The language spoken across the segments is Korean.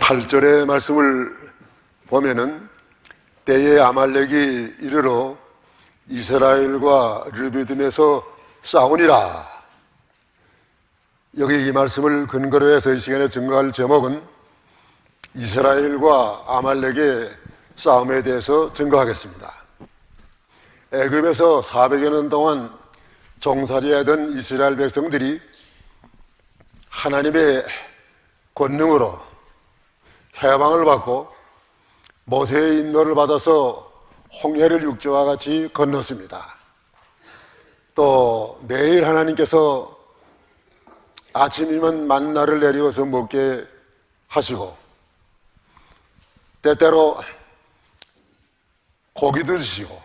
8절의 말씀을 보면은 때에 아말렉이 이르러 이스라엘과 르비딤에서 싸우니라. 여기 이 말씀을 근거로 해서 이 시간에 증거할 제목은 이스라엘과 아말렉의 싸움에 대해서 증거하겠습니다. 애굽에서 400여 년 동안 종살이하던 이스라엘 백성들이 하나님의 권능으로 해방을 받고 모세의 인도를 받아서 홍해를 육지와 같이 건넜습니다. 또 매일 하나님께서 아침이면 만나를 내리워서 먹게 하시고 때때로 고기도 주시고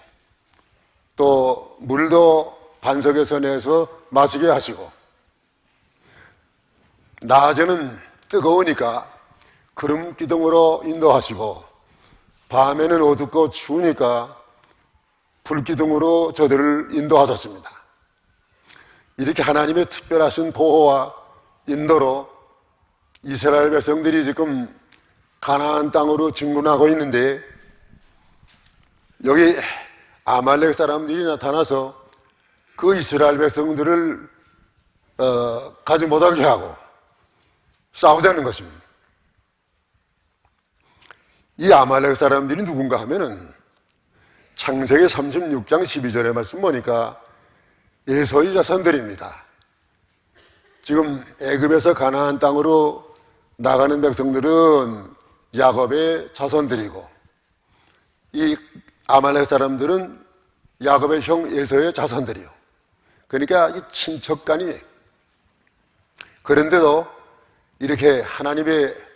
또 물도 반석에서 내서 마시게 하시고 낮에는 뜨거우니까 구름 기둥으로 인도하시고 밤에는 어둡고 추우니까 불기둥으로 저들을 인도하셨습니다. 이렇게 하나님의 특별하신 보호와 인도로 이스라엘 백성들이 지금 가나안 땅으로 진군하고 있는데 여기 아말렉 사람들이 나타나서 그 이스라엘 백성들을 가지 못하게 하고 싸우자는 것입니다. 이 아말렉 사람들이 누군가 하면은 창세기 36장 12절의 말씀 보니까 에서의 자손들입니다. 지금 애굽에서 가나안 땅으로 나가는 백성들은 야곱의 자손들이고 이 아말렉 사람들은 야곱의 형 에서의 자손들이요. 그러니까 이 친척간이에요. 그런데도 이렇게 하나님의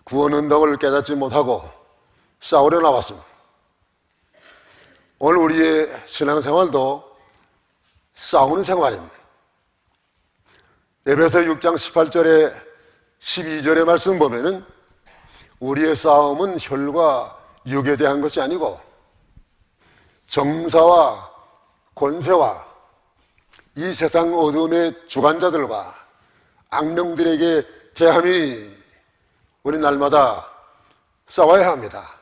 구원 운동을 깨닫지 못하고 싸우려 나왔습니다. 오늘 우리의 신앙생활도 싸우는 생활입니다. 에베소 6장 18절에 12절의 말씀 보면은 우리의 싸움은 혈과 육에 대한 것이 아니고 정사와 권세와 이 세상 어둠의 주관자들과 악령들에게 대함이 우리 날마다 싸워야 합니다.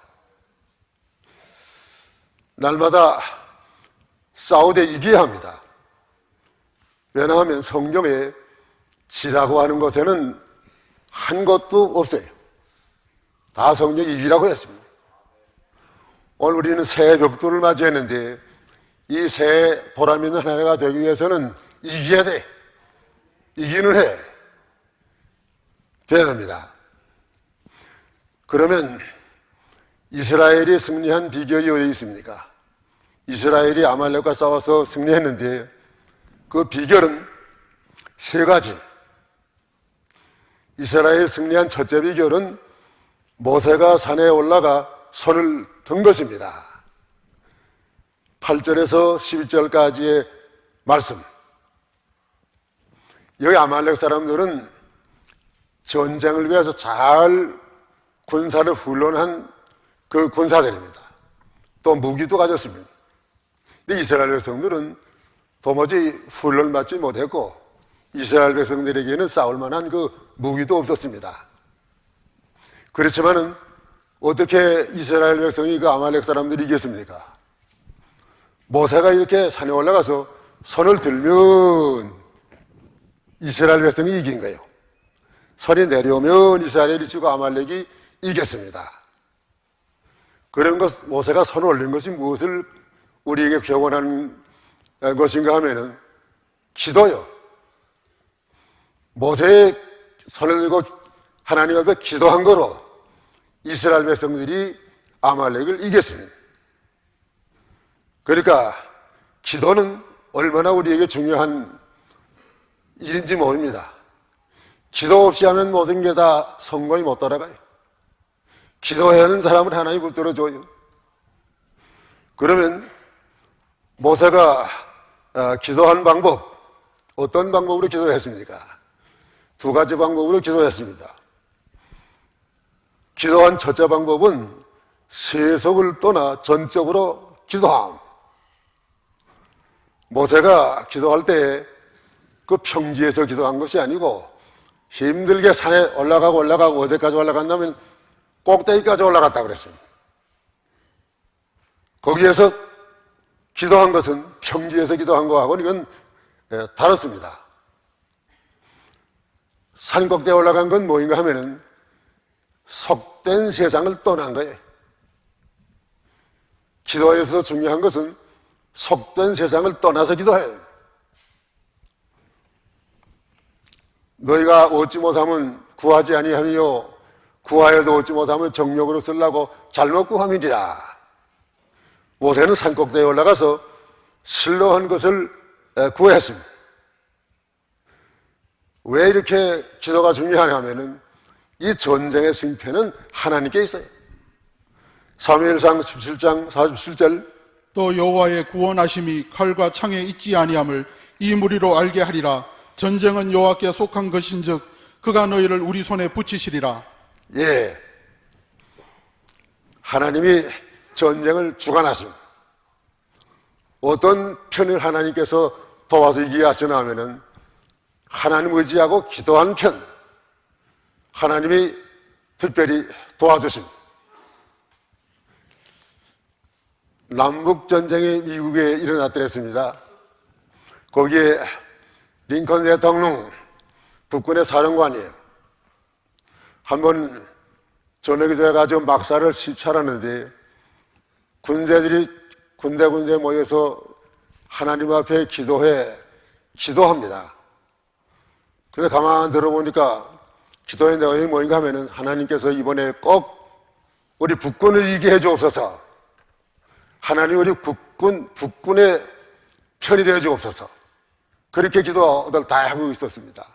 날마다 싸우되 이겨야 합니다. 왜냐하면 성경에 지라고 하는 것에는 한 것도 없어요. 다 성경이 이기라고 했습니다. 오늘 우리는 새해 벽두를 맞이했는데 이 새해 보람 있는 한 해가 되기 위해서는 이겨야 돼. 이기는 해 돼야 됩니다. 그러면 이스라엘이 승리한 비결이 어디 있습니까? 이스라엘이 아말렉과 싸워서 승리했는데 그 비결은 세 가지. 이스라엘 승리한 첫째 비결은 모세가 산에 올라가 손을 든 것입니다. 8절에서 12절까지의 말씀. 여기 아말렉 사람들은 전쟁을 위해서 잘 군사를 훈련한 그 군사들입니다. 또 무기도 가졌습니다. 근데 이스라엘 백성들은 도무지 훈련을 받지 못했고 이스라엘 백성들에게는 싸울 만한 그 무기도 없었습니다. 그렇지만은 어떻게 이스라엘 백성이 그 아말렉 사람들이 이겼습니까? 모세가 이렇게 산에 올라가서 손을 들면 이스라엘 백성이 이긴 거예요. 손이 내려오면 이스라엘이 지고 아말렉이 이겼습니다. 그런 것, 모세가 손을 올린 것이 무엇을 우리에게 교훈하는 것인가 하면은 기도요. 모세의 손을 들고 하나님 앞에 기도한 거로 이스라엘 백성들이 아말렉을 이겼습니다. 그러니까 기도는 얼마나 우리에게 중요한 일인지 모릅니다. 기도 없이 하면 모든 게 다 성공이 못 따라가요. 기도해야 하는 사람을 하나님 붙들어줘요. 그러면 모세가 기도한 방법, 어떤 방법으로 기도했습니까? 두 가지 방법으로 기도했습니다. 기도한 첫째 방법은 세속을 떠나 전적으로 기도함. 모세가 기도할 때 그 평지에서 기도한 것이 아니고 힘들게 산에 올라가고 어디까지 올라갔냐면 꼭대기까지 올라갔다고 그랬어요. 거기에서 기도한 것은 평지에서 기도한 거하고는 이건 다릅니다. 산 꼭대기에 올라간 건 뭐인가 하면은 속된 세상을 떠난 거예요. 기도에서 중요한 것은 속된 세상을 떠나서 기도해요. 너희가 얻지 못하면 구하지 아니하며 구하여도 얻지 못하면 정욕으로 쓰려고 잘못 구함이니라. 모세는 산 꼭대기에 올라가서 실로한 것을 구했습니다. 왜 이렇게 기도가 중요하냐 하면은 이 전쟁의 승패는 하나님께 있어요. 사무엘상 17장 47절 또 여호와의 구원하심이 칼과 창에 있지 아니함을 이 무리로 알게 하리라. 전쟁은 여호와께 속한 것인즉 그가 너희를 우리 손에 붙이시리라. 예, 하나님이 전쟁을 주관하십니다. 어떤 편을 하나님께서 도와서 이기게 하시나 하면은 하나님 의지하고 기도한 편, 하나님이 특별히 도와주십니다. 남북전쟁이 미국에 일어났더랬습니다. 거기에 링컨 대통령 북군의 사령관이에요. 한번 저녁이 돼가지고 막사를 시찰하는데 군대들이 군데 모여서 하나님 앞에 기도합니다. 그래서 가만 들어보니까 기도의 내용이 뭐인가 하면은 하나님께서 이번에 꼭 우리 북군을 이기게 해주옵소서. 하나님 우리 북군의 편이 되어 주옵소서. 그렇게 기도를 다 하고 있었습니다.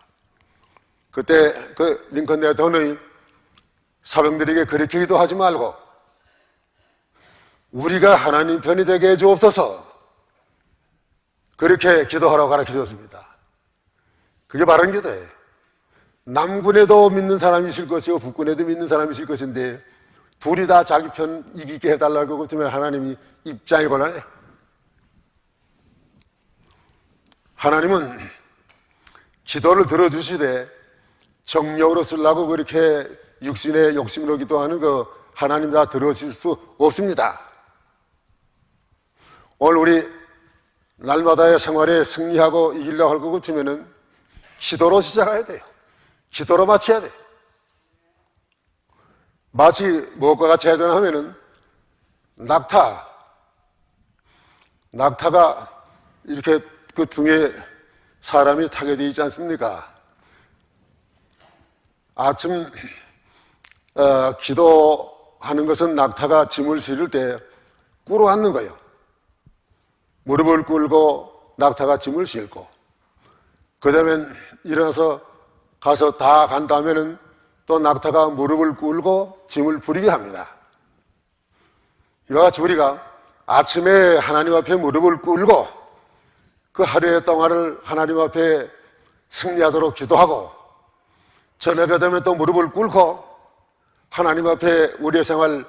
그때 그 링컨 대통령이 사병들에게 그렇게 기도하지 말고 우리가 하나님 편이 되게 해 주옵소서. 그렇게 기도하라고 가르쳐 줬습니다. 그게 바른 기도예요. 남군에도 믿는 사람이 있을 것이고 북군에도 믿는 사람이 있을 것인데 둘이 다 자기 편 이기게 해달라고 그러면 하나님이 입장이 곤란해. 하나님은 기도를 들어주시되 정력으로 쓰려고 그렇게 육신의 욕심으로 기도하는 거 하나님 다 들어주실 수 없습니다. 오늘 우리 날마다의 생활에 승리하고 이기려고 할 것 같으면은 기도로 시작해야 돼요. 기도로 마쳐야 돼요. 마치 무엇과 같이 해야 되나 하면은 낙타가 이렇게 그 등에 사람이 타게 되어 있지 않습니까? 아침 기도하는 것은 낙타가 짐을 실을 때 꿇어 앉는 거예요. 무릎을 꿇고 낙타가 짐을 싣고 그 다음에 일어나서 가서 다 간 다음에는 또 낙타가 무릎을 꿇고 짐을 부리게 합니다. 이와 같이 우리가 아침에 하나님 앞에 무릎을 꿇고 그 하루의 동안을 하나님 앞에 승리하도록 기도하고 저녁에 되면 또 무릎을 꿇고 하나님 앞에 우리의 생활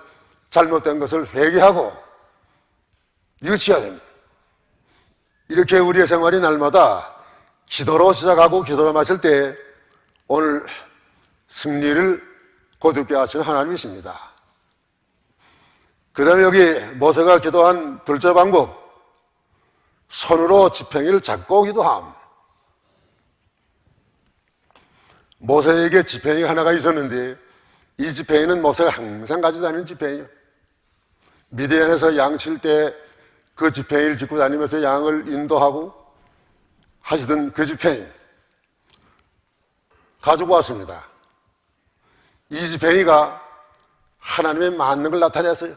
잘못된 것을 회개하고 유치해야 됩니다. 이렇게 우리의 생활이 날마다 기도로 시작하고 기도로 마칠 때 오늘 승리를 거두게 하시는 하나님이십니다. 그 다음에 여기 모세가 기도한 둘째 방법, 손으로 지팡이를 잡고 기도함. 모세에게 지팡이 하나가 있었는데 이 지팡이는 모세가 항상 가지고 다니는 지팡이예요. 미디안에서 양 칠 때 그 지팡이를 짚고 다니면서 양을 인도하고 하시던 그 지팡이 가지고 왔습니다. 이 지팡이가 하나님의 만능 걸 나타냈어요.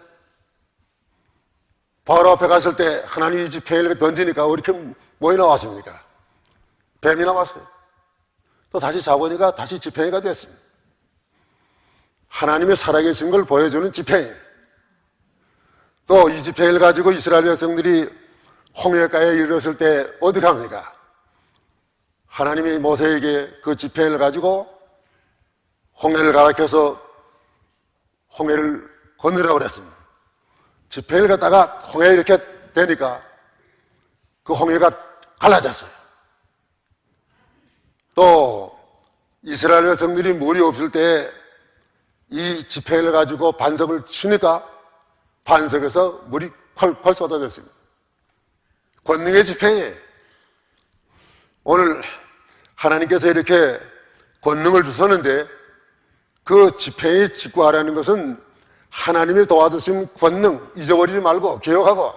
바로 앞에 갔을 때 하나님이 이 지팡이를 던지니까 왜 이렇게 뭐이 나왔습니까? 뱀이 나왔어요. 또 다시 잡으니까 다시 지팡이가 됐습니다. 하나님의 살아계신 걸 보여주는 지팡이. 또 이 지팡이를 가지고 이스라엘 백성들이 홍해가에 이르렀을 때 어디 갑니까? 하나님이 모세에게 그 지팡이를 가지고 홍해를 가르쳐서 홍해를 건너라고 그랬습니다. 지팡이를 갖다가 홍해에 이렇게 대니까 그 홍해가 갈라졌어요. 또 이스라엘 백성들이 물이 없을 때 이 지팡이를 가지고 반석을 치니까 반석에서 물이 콸콸 쏟아졌습니다. 권능의 지팡이. 오늘 하나님께서 이렇게 권능을 주셨는데 그 지팡이 짚고 하라는 것은 하나님이 도와주신 권능 잊어버리지 말고 기억하고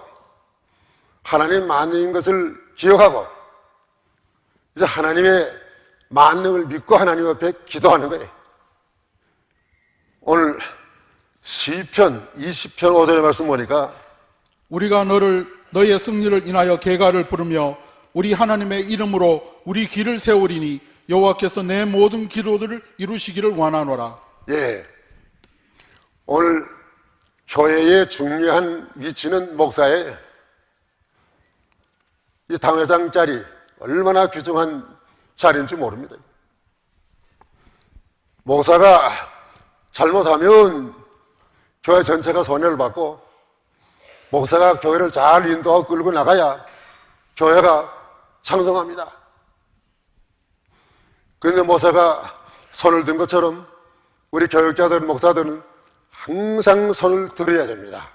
하나님 만능인 것을 기억하고 이제 하나님의 만능을 믿고 하나님 앞에 기도하는 거예요. 오늘 시편 20편 5절의 말씀 보니까 우리가 너의 승리를 인하여 계가를 부르며 우리 하나님의 이름으로 우리 길을 세우리니 여호와께서 내 모든 기도들을 이루시기를 원하노라. 예, 오늘 교회의 중요한 위치는 목사의 이 당회장 자리 얼마나 귀중한 자리인지 모릅니다. 목사가 잘못하면 교회 전체가 손해를 받고 목사가 교회를 잘 인도하고 끌고 나가야 교회가 창성합니다. 그런데 목사가 손을 든 것처럼 우리 교육자들, 목사들은 항상 손을 들어야 됩니다.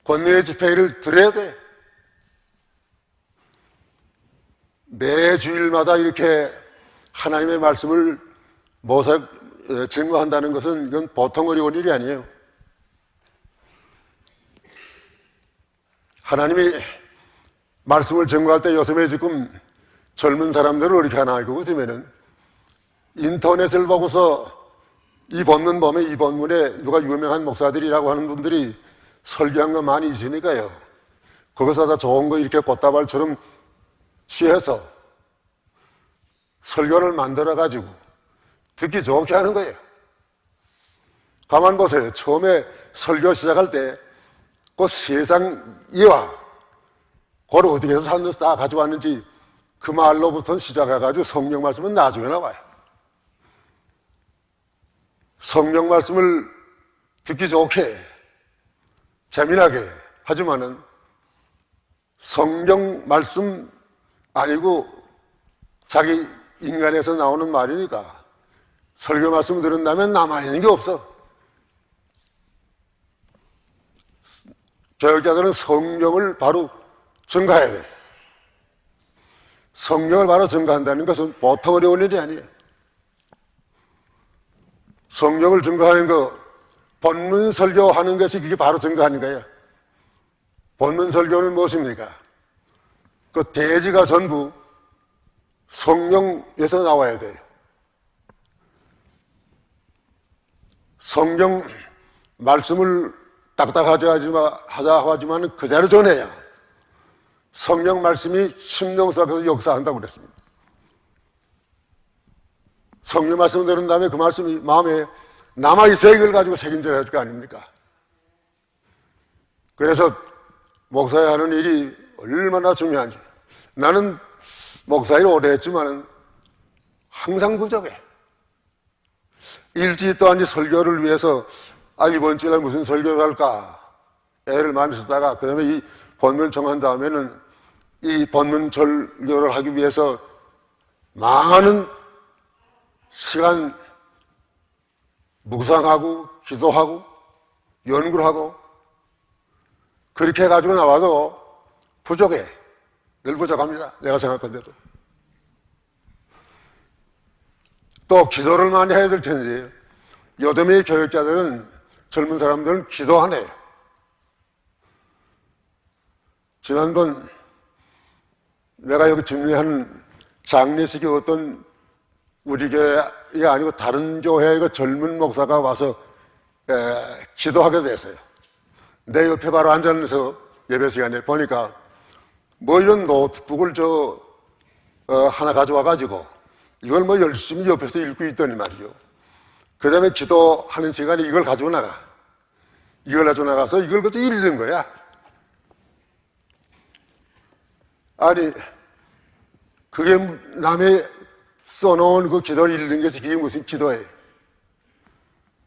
권능의 지팡이를 들어야 돼. 매 주일마다 이렇게 하나님의 말씀을 증거한다는 것은 이건 보통 어려운 일이 아니에요. 하나님이 말씀을 증거할 때 요즘에 지금 젊은 사람들은 어떻게 하나 알고 그러면은 인터넷을 보고서 이 본문 보면 이 본문에 누가 유명한 목사들이라고 하는 분들이 설교한 거 많이 있으니까요. 거기서 다 좋은 거 이렇게 꽃다발처럼 취해서 설교를 만들어가지고 듣기 좋게 하는 거예요. 가만 보세요. 처음에 설교 시작할 때 그 세상 이와 그걸 어디에서 산에서 다 가져왔는지 그 말로부터 시작해가지고 성경 말씀은 나중에 나와요. 성경 말씀을 듣기 좋게 재미나게 하지만은 성경 말씀 아니고 자기 인간에서 나오는 말이니까 설교 말씀 들은다면 남아있는 게 없어. 교육자들은 성경을 바로 증가해야 돼. 성경을 바로 증가한다는 것은 보통 어려운 일이 아니에요. 성경을 증가하는 거, 본문 설교하는 것이 그게 바로 증가하는 거예요. 본문 설교는 무엇입니까? 그 대지가 전부 성경에서 나와야 돼요. 성경 말씀을 딱딱하자 하지만 그대로 전해야 성경 말씀이 심령 속에서 역사한다고 그랬습니다. 성경 말씀을 들은 다음에 그 말씀이 마음에 남아있어야 이걸 가지고 책임져야 할 거 아닙니까? 그래서 목사야 하는 일이 얼마나 중요한지. 나는 목사일 오래 했지만 항상 부족해. 일주일 동안 설교를 위해서 이번 주에 무슨 설교를 할까 애를 많이 쓰다가 그 다음에 이 본문 정한 다음에는 이 본문 설교를 하기 위해서 많은 시간 묵상하고 기도하고 연구를 하고 그렇게 해가지고 나와도 부족해. 늘 부족합니다. 내가 생각한데도. 또 기도를 많이 해야 될 텐데 요즘의 교육자들은 젊은 사람들은 기도 안 해요. 지난번 내가 여기 준비한 장례식이 어떤 우리 교회가 아니고 다른 교회의 그 젊은 목사가 와서 기도하게 됐어요. 내 옆에 바로 앉아서 예배 시간에 보니까 뭐 이런 노트북을 하나 가져와가지고 이걸 뭐 열심히 옆에서 읽고 있더니 말이죠. 그 다음에 기도하는 시간에 이걸 가지고 나가. 이걸 가지고 나가서 이걸 그저 읽는 거야. 아니, 그게 남의 써놓은 그 기도를 읽는 것이 그게 무슨 기도예요?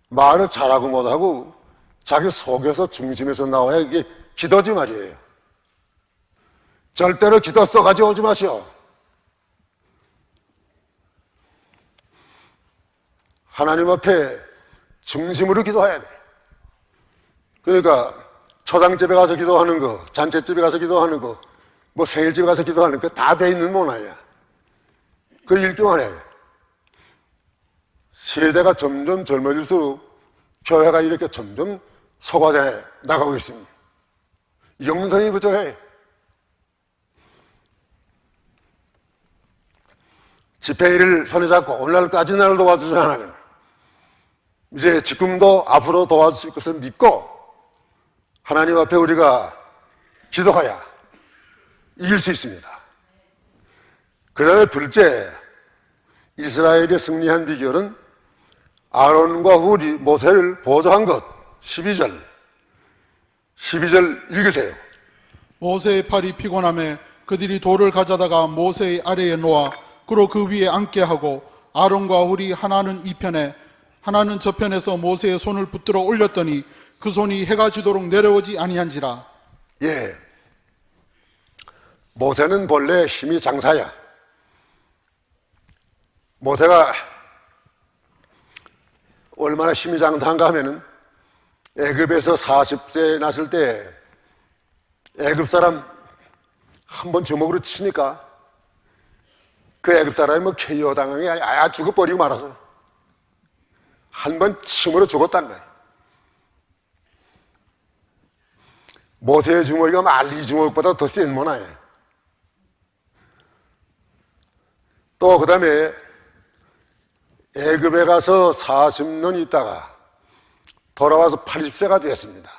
말을 잘하고 못하고 자기 속에서 중심에서 나와야 이게 기도지 말이에요. 절대로 기도 써가지고 오지 마시오. 하나님 앞에 중심으로 기도해야 돼. 그러니까 초장집에 가서 기도하는 거, 잔치집에 가서 기도하는 거, 뭐 생일집에 가서 기도하는 거 다 돼 있는 모양이야. 그 읽기만 해. 세대가 점점 젊어질수록 교회가 이렇게 점점 소과돼 나가고 있습니다. 영성이 부족해. 집회일을 손에 잡고 오늘날까지 나를 도와주신 하나님, 이제 지금도 앞으로 도와주실 것을 믿고 하나님 앞에 우리가 기도해야 이길 수 있습니다. 그 다음에 둘째, 이스라엘이 승리한 비결은 아론과 훌이 모세를 보조한 것. 12절 읽으세요. 모세의 팔이 피곤함에 그들이 돌을 가져다가 모세의 아래에 놓아 그로 그 위에 앉게 하고 아론과 훌이 하나는 이편에 하나는 저편에서 모세의 손을 붙들어 올렸더니 그 손이 해가 지도록 내려오지 아니한지라. 예, 모세는 본래 힘이 장사야. 모세가 얼마나 힘이 장사한가 하면은 애굽에서 40세 났을 때 애굽 사람 한 번 주먹으로 치니까 그 애굽 사람이 뭐 KO 당한 게 아니라 죽어버리고 말아서 한 번 침으로 죽었단 말이야. 모세의 주먹이가 말리 주먹보다 더 센 모양이야. 또 그 다음에 애굽에 가서 40년 있다가 돌아와서 80세가 되었습니다.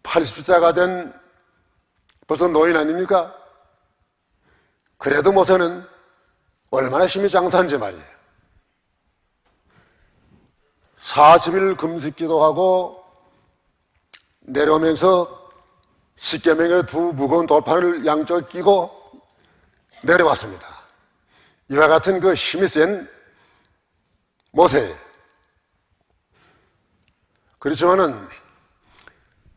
80세가 된 벌써 노인 아닙니까? 그래도 모세는 얼마나 힘이 장사한지 말이에요. 40일 금식기도 하고 내려오면서 십계명의 두 무거운 돌판을 양쪽에 끼고 내려왔습니다. 이와 같은 그 힘이 센 모세. 그렇지만은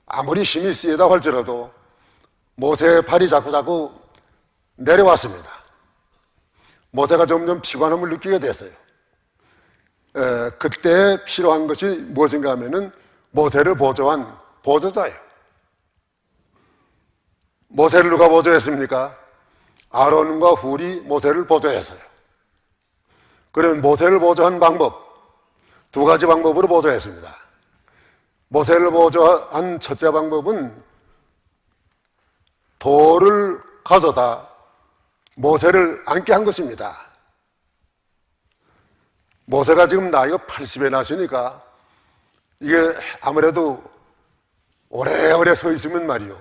아무리 힘이 세다 할지라도 모세의 팔이 자꾸 내려왔습니다. 모세가 점점 피곤함을 느끼게 됐어요. 그때 필요한 것이 무엇인가 하면은 모세를 보조한 보조자예요. 모세를 누가 보조했습니까? 아론과 훌이 모세를 보조했어요. 그러면 모세를 보조한 방법, 두 가지 방법으로 보조했습니다. 모세를 보조한 첫째 방법은 돌을 가져다 모세를 앉게 한 것입니다. 모세가 지금 나이가 80에 나시니까 이게 아무래도 오래오래 서 있으면 말이요,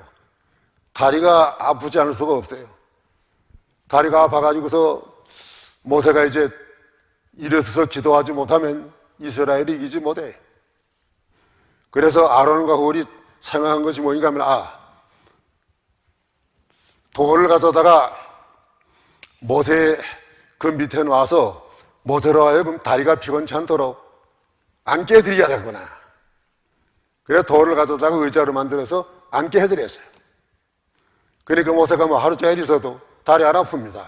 다리가 아프지 않을 수가 없어요. 다리가 아파가지고서 모세가 이제 일어서서 기도하지 못하면 이스라엘이 이기지 못해. 그래서 아론과 훌이 생각한 것이 뭐인가 하면, 돌을 가져다가 모세 그 밑에 놔서 모세로 하여금 다리가 피곤치 않도록 앉게 해드려야 되구나. 그래서 돌을 가져다가 의자로 만들어서 앉게 해드렸어요. 그러니까 모세가 뭐 하루 종일 있어도 다리 안 아픕니다.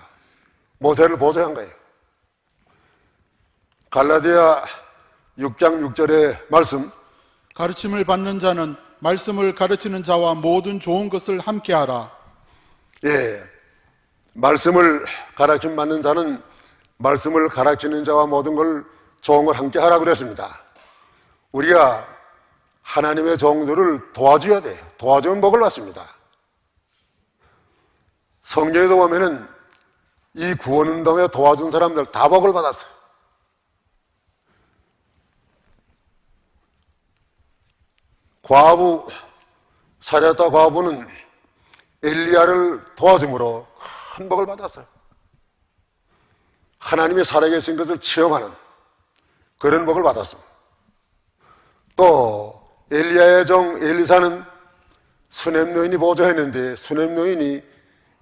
모세를 보조한 거예요. 갈라디아 6장 6절의 말씀, 가르침을 받는 자는 말씀을 가르치는 자와 모든 좋은 것을 함께하라. 예, 말씀을 가르침 받는 자는 말씀을 가르치는 자와 모든 걸 좋은 걸 함께 하라고 그랬습니다. 우리가 하나님의 종들을 도와줘야 돼요. 도와주면 복을 받습니다. 성경에도 보면은 이 구원운동에 도와준 사람들 다 복을 받았어요. 과부, 사레타 과부는 엘리야를 도와줌으로 큰 복을 받았어요. 하나님이 살아계신 것을 체험하는 그런 복을 받았습니다. 또 엘리야의 종 엘리사는 수넴 여인이 보조했는데 수넴 여인이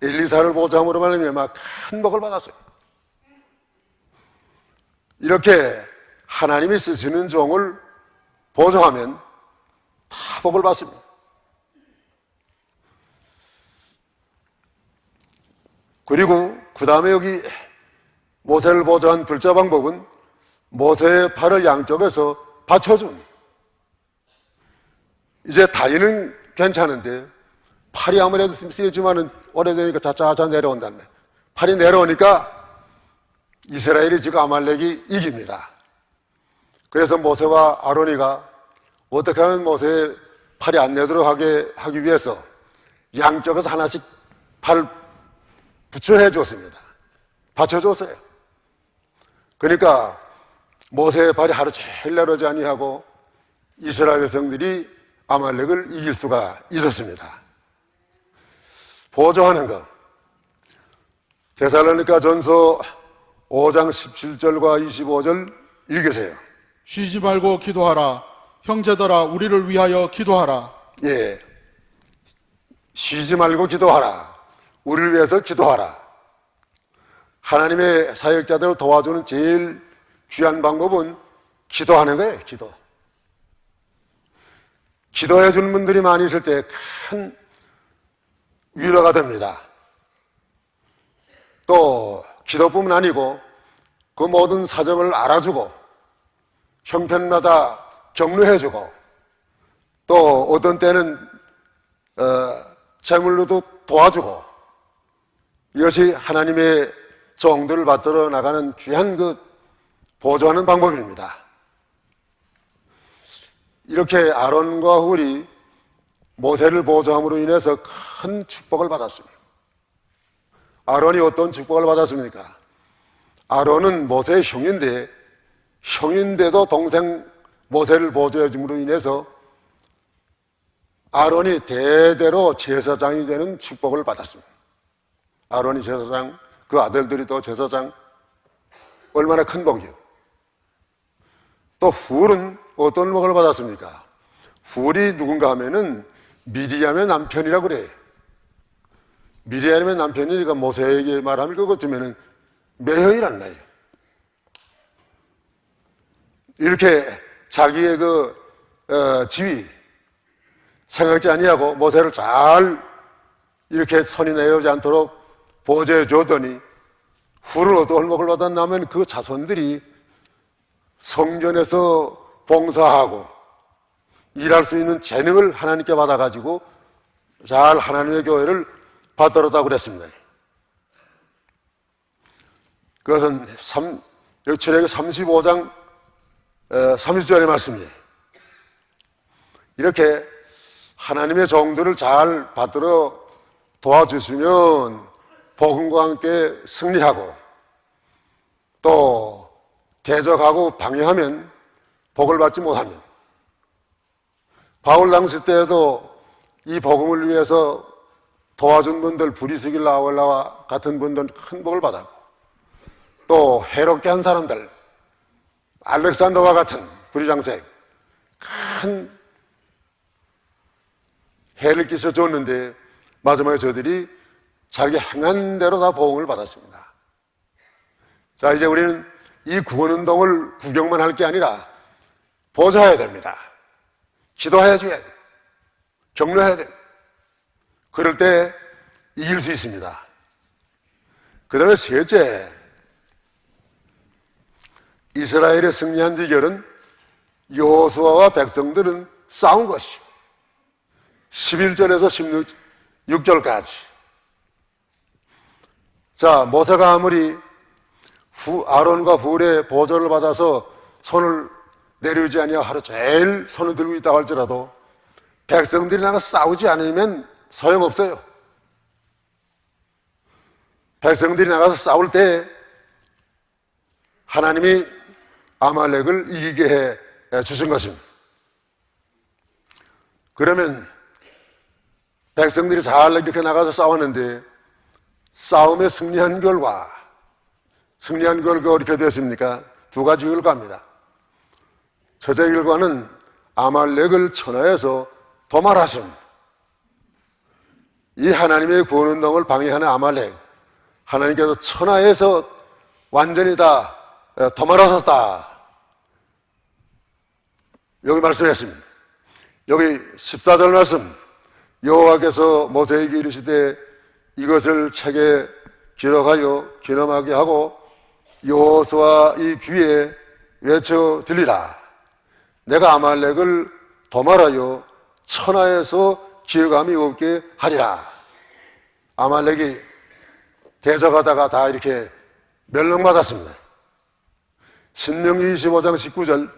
엘리사를 보조함으로 말미암아 큰 복을 받았어요. 이렇게 하나님이 쓰시는 종을 보조하면 다 복을 받습니다. 그리고 그 다음에 여기 모세를 보조한 둘째 방법은 모세의 팔을 양쪽에서 받쳐준. 이제 다리는 괜찮은데 팔이 아무래도 쓰여지만은 오래되니까 자자자 내려온다네. 팔이 내려오니까 이스라엘이 지금 아말렉이 이깁니다. 그래서 모세와 아론이가 어떻게 하면 모세의 팔이 안 내도록 하기 위해서 양쪽에서 하나씩 팔을 붙여해 줬습니다. 받쳐줬어요. 그러니까 모세의 발이 하루 종일 내려오지 아니하고 이스라엘 백성들이 아말렉을 이길 수가 있었습니다. 보조하는 것. 데살로니가 전서 5장 17절과 25절 읽으세요. 쉬지 말고 기도하라. 형제들아 우리를 위하여 기도하라. 예. 쉬지 말고 기도하라. 우리를 위해서 기도하라. 하나님의 사역자들을 도와주는 제일 귀한 방법은 기도하는 거예요. 기도. 기도해 주는 분들이 많이 있을 때 큰 위로가 됩니다. 또 기도뿐만 아니고 그 모든 사정을 알아주고 형편마다 격려해주고 또 어떤 때는 재물로도 도와주고 이것이 하나님의 종들을 받들어 나가는 귀한 보조하는 방법입니다. 이렇게 아론과 훌이 모세를 보조함으로 인해서 큰 축복을 받았습니다. 아론이 어떤 축복을 받았습니까? 아론은 모세의 형인데도 동생 모세를 보조해 줌으로 인해서 아론이 대대로 제사장이 되는 축복을 받았습니다. 아론이 제사장, 그 아들들이 또 제사장, 얼마나 큰 복이요. 또 훌은 어떤 복을 받았습니까? 훌이 누군가 하면은 미리암의 남편이라고 그래. 미리암의 남편이니까 모세에게 말하면 그것 주면은 매형이란 말이에요. 이렇게 자기의 지위 생각지 아니하고 모세를 잘 이렇게 손이 내려오지 않도록 보조해 줬더니 훌은 어떤 복을 받았냐면 그 자손들이 성전에서 봉사하고 일할 수 있는 재능을 하나님께 받아가지고 잘 하나님의 교회를 받들었다고 그랬습니다. 그것은 출애굽기 35장 30절의 말씀이에요. 이렇게 하나님의 종들을 잘 받들어 도와주시면 복음과 함께 승리하고 또 대적하고 방해하면 복을 받지 못하면 바울 당시 때에도 이 복음을 위해서 도와준 분들 브리스길라 아울라와 같은 분들은 큰 복을 받았고 또 해롭게 한 사람들 알렉산더와 같은 부리장색 큰 해를 끼쳐줬는데 마지막에 저들이 자기 행한 대로 다 보응을 받았습니다. 자, 이제 우리는 이 구원운동을 구경만 할 게 아니라 보좌해야 됩니다. 기도해야 줘야 돼. 격려해야 돼. 그럴 때 이길 수 있습니다. 그 다음에 셋째, 이스라엘의 승리한 비결은 여호수아와 백성들은 싸운 것이 11절에서 16절까지. 자, 모세가 아무리 아론과 훌의 보조를 받아서 손을 내려오지 아니하고 하루 종일 손을 들고 있다고 할지라도 백성들이 나가 싸우지 않으면 소용없어요. 백성들이 나가서 싸울 때 하나님이 아말렉을 이기게 해 주신 것입니다. 그러면 백성들이 잘 이렇게 나가서 싸웠는데 싸움에 승리한 결과 어떻게 되었습니까? 두 가지 결과입니다. 첫째 결과는 아말렉을 천하에서 도말하심. 이 하나님의 구원운동을 방해하는 아말렉, 하나님께서 천하에서 완전히 다 도말하셨다. 여기 말씀했습니다. 여기 14절 말씀, 여호와께서 모세에게 이르시되 이것을 책에 기록하여 기념하게 하고 여호수아 이 귀에 외쳐 들리라. 내가 아말렉을 도말하여 천하에서 기어감이 없게 하리라. 아말렉이 대적하다가 다 이렇게 멸망받았습니다. 신명기 25장 19절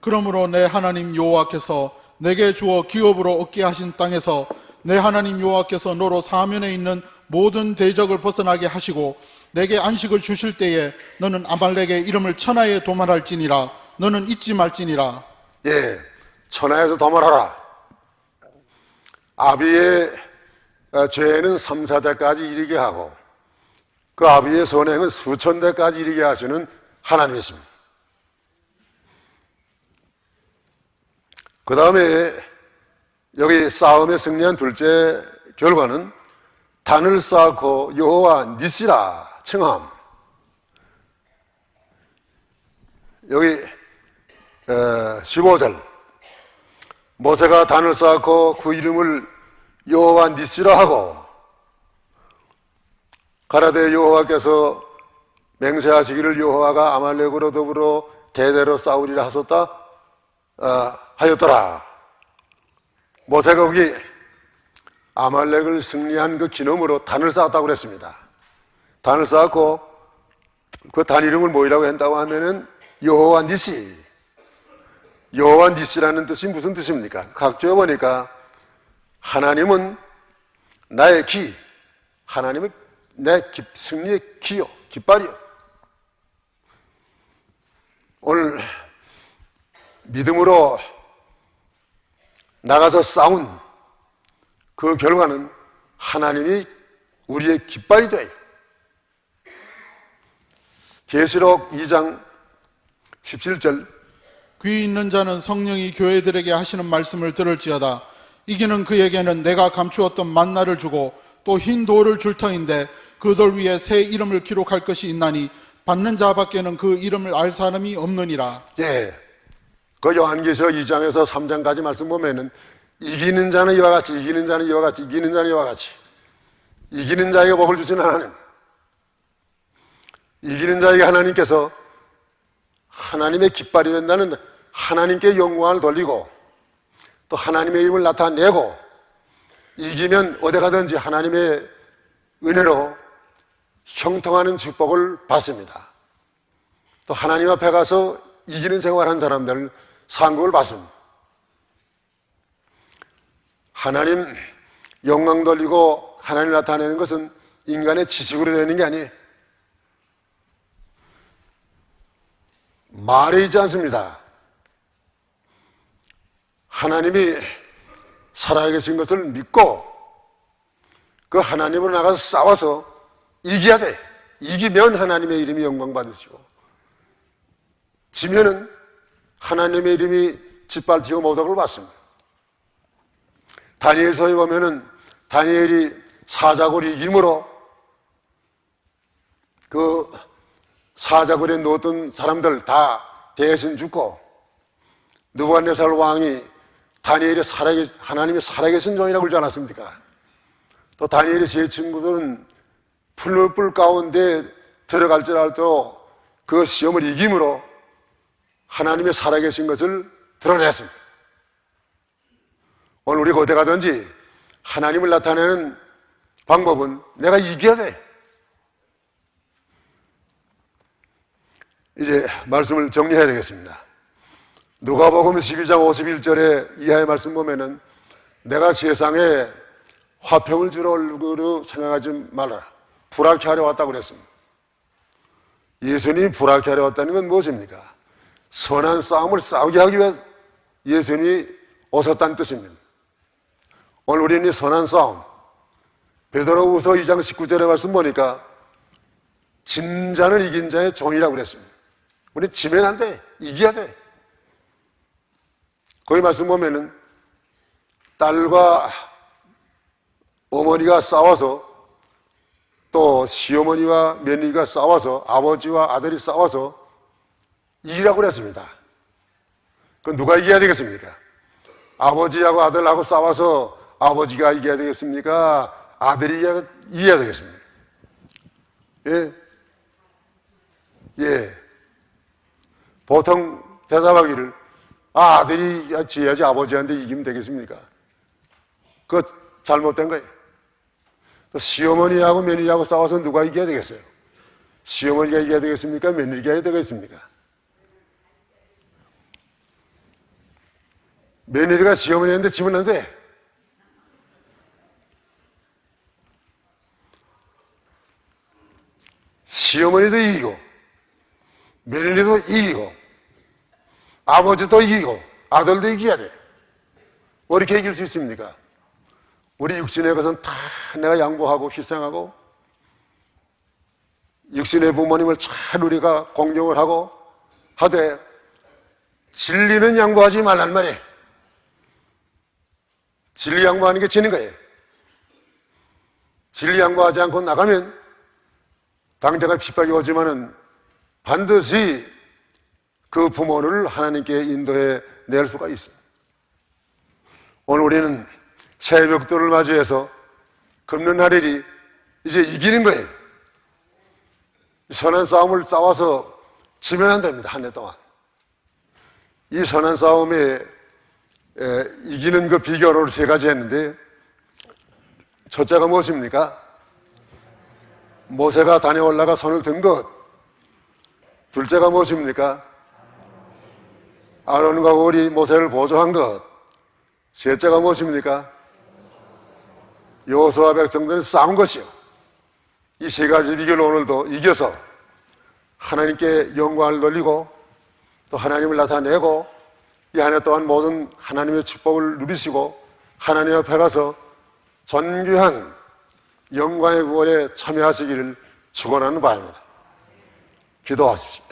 그러므로 내 하나님 여호와께서 내게 주어 기업으로 얻게 하신 땅에서 내 하나님 여호와께서 너로 사면에 있는 모든 대적을 벗어나게 하시고 내게 안식을 주실 때에 너는 아말렉의 이름을 천하에 도말할지니라. 너는 잊지 말지니라. 예, 천하에서 도말하라. 아비의 죄는 3, 4대까지 이르게 하고 그 아비의 선행은 수천 대까지 이르게 하시는 하나님이십니다. 그 다음에 여기 싸움에 승리한 둘째 결과는 단을 쌓고 여호와 니시라 칭함. 여기 15절 모세가 단을 쌓고 그 이름을 여호와 니시라 하고 가라데 여호와께서 맹세하시기를 여호와가 아말렉으로 더불어 대대로 싸우리라 하셨다 하였더라. 모세가 거기 아말렉을 승리한 그 기념으로 단을 쌓았다고 그랬습니다. 단을 쌓았고 그 단 이름을 뭐라고 한다고 하면은 여호와 니시. 여호와 니시라는 뜻이 무슨 뜻입니까? 각주에 보니까 하나님은 나의 기, 하나님은 내 승리의 기요, 깃발이요. 오늘 믿음으로 나가서 싸운 그 결과는 하나님이 우리의 깃발이 돼요. 계시록 2장 17절 귀 있는 자는 성령이 교회들에게 하시는 말씀을 들을지어다. 이기는 그에게는 내가 감추었던 만나를 주고 또 흰 돌을 줄 터인데 그 돌 위에 새 이름을 기록할 것이 있나니 받는 자밖에는 그 이름을 알 사람이 없느니라. 예, 그 요한계시록 2장에서 3장까지 말씀 보면은 이기는 자는 이와 같이, 이기는 자는 이와 같이, 이기는 자는 이와 같이. 이기는 자에게 복을 주시는 하나님. 이기는 자에게 하나님께서 하나님의 깃발이 된다는 하나님께 영광을 돌리고 또 하나님의 이름을 나타내고 이기면 어디 가든지 하나님의 은혜로 형통하는 축복을 받습니다. 또 하나님 앞에 가서 이기는 생활한 사람들 상급을 받습니다. 하나님 영광 돌리고 하나님 나타내는 것은 인간의 지식으로 되는 게 아니에요. 말이지 않습니다. 하나님이 살아계신 것을 믿고 그 하나님으로 나가서 싸워서 이겨야 돼. 이기면 하나님의 이름이 영광 받으시고 지면은 하나님의 이름이 짓밟히고 모독을 받습니다. 다니엘서에 보면은 다니엘이 사자굴 이김으로 그 사자굴에 누웠던 사람들 다 대신 죽고 느부갓네살 왕이 다니엘이 하나님이 살아계신 종이라고 그러지 않았습니까? 또 다니엘의 제 친구들은 풀무불 가운데 들어갈지라도 그 시험을 이김으로 하나님의 살아계신 것을 드러냈습니다. 오늘 우리가 어디 가든지 하나님을 나타내는 방법은 내가 이겨야 돼. 이제 말씀을 정리해야 되겠습니다. 누가복음 12장 51절에 이하의 말씀 보면은 내가 세상에 화평을 주러 올 거로 생각하지 말아라. 불화케 하려 왔다고 그랬습니다. 예수님이 불화케 하려 왔다는 건 무엇입니까? 선한 싸움을 싸우게 하기 위해 예수님이 오셨다는 뜻입니다. 오늘 우리는 이 선한 싸움, 베드로후서 2장 19절의 말씀 보니까 진 자는 이긴 자의 종이라고 그랬습니다. 우리 지면 안 돼. 이겨야 돼. 거기 말씀 보면은 딸과 어머니가 싸워서 또 시어머니와 며느리가 싸워서 아버지와 아들이 싸워서 이기라고 그랬습니다. 그럼 누가 이겨야 되겠습니까? 아버지하고 아들하고 싸워서 아버지가 이겨야 되겠습니까? 아들이 이겨야 되겠습니까? 예? 예. 보통 대답하기를 아들이 지어야지 아버지한테 이기면 되겠습니까? 그거 잘못된 거예요. 또 시어머니하고 며느리하고 싸워서 누가 이겨야 되겠어요? 시어머니가 이겨야 되겠습니까? 며느리가 이겨야 되겠습니까? 며느리가 시어머니한테 지면 안 돼. 시어머니도 이기고 며느리도 이기고 아버지도 이기고 아들도 이겨야 돼. 어떻게 이길 수 있습니까? 우리 육신의 것은 다 내가 양보하고 희생하고 육신의 부모님을 잘 우리가 공경을 하고 하되 진리는 양보하지 말란 말이에요. 진리 양보하는 게 지는 거예요. 진리 양보하지 않고 나가면 당장의 핍박이 오지만은 반드시 그 부모를 하나님께 인도해 낼 수가 있습니다. 오늘 우리는 새벽들을 맞이해서 금년 하늘이 이제 이기는 거예요. 선한 싸움을 싸워서 지면 안 됩니다. 한 해 동안. 이 선한 싸움에 이기는 그 비결을 세 가지 했는데 첫째가 무엇입니까? 모세가 단에 올라가 손을 든 것. 둘째가 무엇입니까? 아론과 홀이 모세를 보조한 것. 셋째가 무엇입니까? 여호수아와 백성들은 싸운 것이요. 이 세 가지 비결로 오늘도 이겨서 하나님께 영광을 돌리고 또 하나님을 나타내고 이 한 해 동안 모든 하나님의 축복을 누리시고 하나님 앞에 가서 존귀한 영광의 구원에 참여하시기를 축원하는 바입니다. 기도하십시오.